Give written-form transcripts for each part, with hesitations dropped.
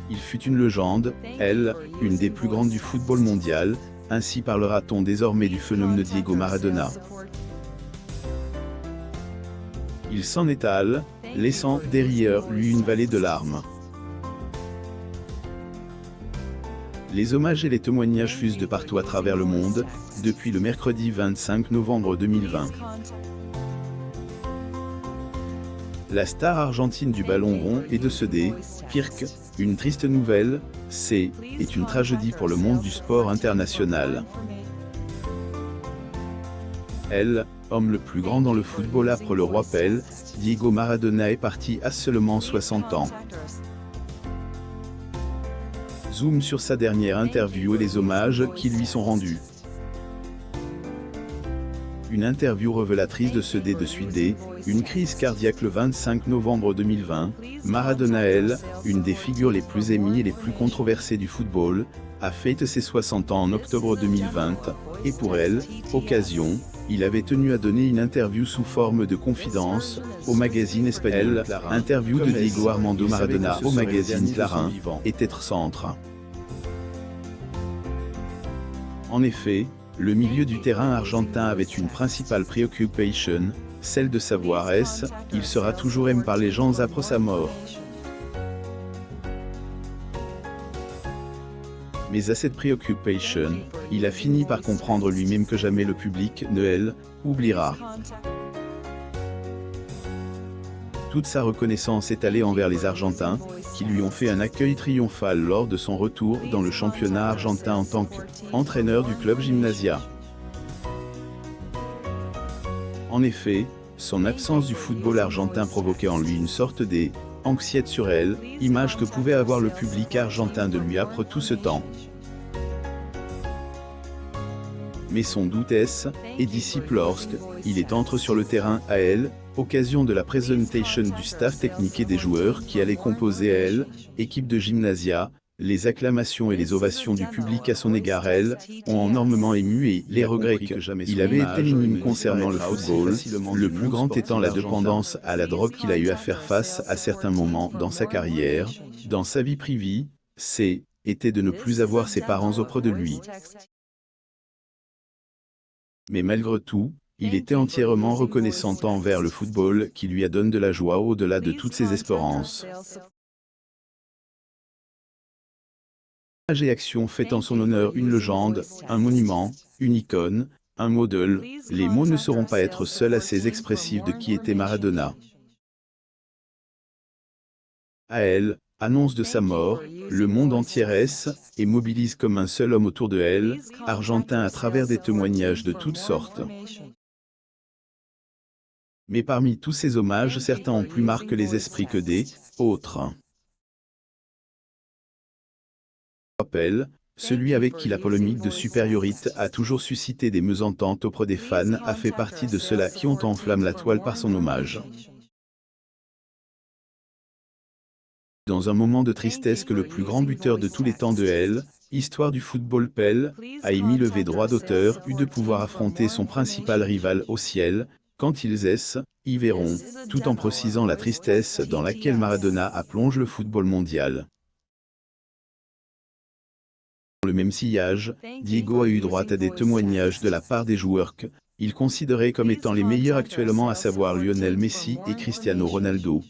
Il fut une légende, elle, une des plus grandes du football mondial, ainsi parlera-t-on désormais du phénomène Diego Maradona. Il s'en étale, laissant derrière lui une vallée de larmes. Les hommages et les témoignages fusent de partout à travers le monde, depuis le mercredi 25 novembre 2020. La star argentine du ballon rond est décédée, pire que une triste nouvelle, est une tragédie pour le monde du sport international. Elle, homme le plus grand dans le football après le roi Pelé, Diego Maradona est parti à seulement 60 ans. Zoom sur sa dernière interview et les hommages qui lui sont rendus. Une interview révélatrice de ce décédé, une crise cardiaque le 25 novembre 2020, Maradona, elle, une des figures les plus aimées et les plus controversées du football, a fêté ses 60 ans en octobre 2020, et pour elle, occasion, il avait tenu à donner une interview sous forme de confidence, au magazine espagnol. Interview de Diego Armando Maradona au magazine Clarín, était centre. En effet, le milieu du terrain argentin avait une principale préoccupation, celle de savoir il sera toujours aimé par les gens après sa mort. Mais à cette préoccupation, il a fini par comprendre lui-même que jamais le public ne oubliera. Toute sa reconnaissance est allée envers les Argentins, qui lui ont fait un accueil triomphal lors de son retour dans le championnat argentin en tant qu'entraîneur du club Gimnasia. En effet, son absence du football argentin provoquait en lui une sorte d'anxiété sur elle, image que pouvait avoir le public argentin de lui après tout ce temps. Mais son doute est dissipe lorsqu'il entre sur le terrain à occasion de la présentation du staff technique et des joueurs qui allaient composer équipe de Gimnasia. Les acclamations et les ovations du public à son égard ont énormément ému et les regrets qu'il avait été minime concernant le football, le plus grand étant la dépendance à la drogue qu'il a eu à faire face à certains moments dans sa carrière. Dans sa vie privée, était de ne plus avoir ses parents auprès de lui. Mais malgré tout, il était entièrement reconnaissant envers le football qui lui a donné de la joie au-delà de toutes ses espérances. Et action fait en son honneur une légende, un monument, une icône, un modèle. Les mots ne sauront pas être seuls assez expressifs de qui était Maradona. À annonce de sa mort, le monde entier et mobilise comme un seul homme autour de Argentin à travers des témoignages de toutes sortes. Mais parmi tous ces hommages, certains ont plus marqué les esprits que autres. Rappel, celui avec qui la polémique de supériorité a toujours suscité des mésententes auprès des fans a fait partie de ceux-là qui ont enflammé la toile par son hommage. Dans un moment de tristesse que le plus grand buteur de tous les temps de histoire du football Pelé, a émis levé droit d'auteur eut de pouvoir affronter son principal rival au ciel, quand ils y verront, tout en précisant la tristesse dans laquelle Maradona a plongé le football mondial. Dans le même sillage, Diego a eu droit à des témoignages de la part des joueurs qu'il considérait comme étant les meilleurs actuellement, à savoir Lionel Messi et Cristiano Ronaldo.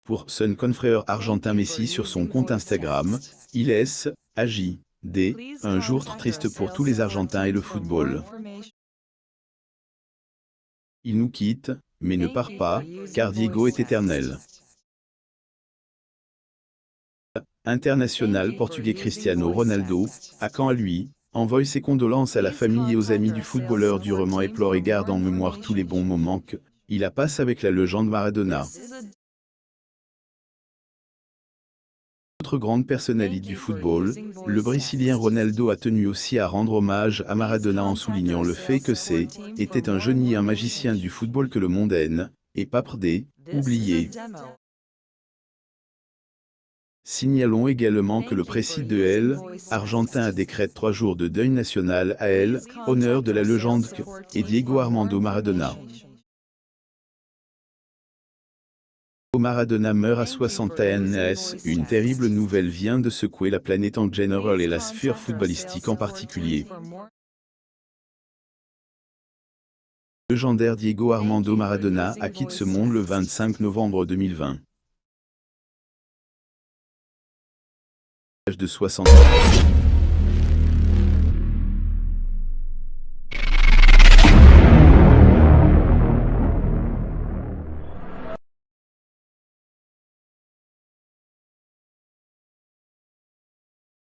Pour son confrère argentin Messi sur son compte Instagram, il agi un jour triste pour tous les Argentins et le football. Il nous quitte, mais ne part pas, car Diego est éternel. International portugais Cristiano Ronaldo, à quant à lui, envoie ses condoléances à la famille et aux amis du footballeur durement et pleure et garde en mémoire tous les bons moments qu'il a passés avec la légende Maradona. Autre grande personnalité du football, le Brésilien Ronaldo a tenu aussi à rendre hommage à Maradona en soulignant le fait que était un génie et un magicien du football que le monde et pas oublié. Signalons également que le président de Argentin a décrété 3 jours de deuil national à honneur de la légende et Diego Armando Maradona. Maradona meurt à 61 ans. Une terrible nouvelle vient de secouer la planète en général et la sphère footballistique en particulier. Le légendaire Diego Armando Maradona a quitté ce monde le 25 novembre 2020. À l'âge de 60 ans.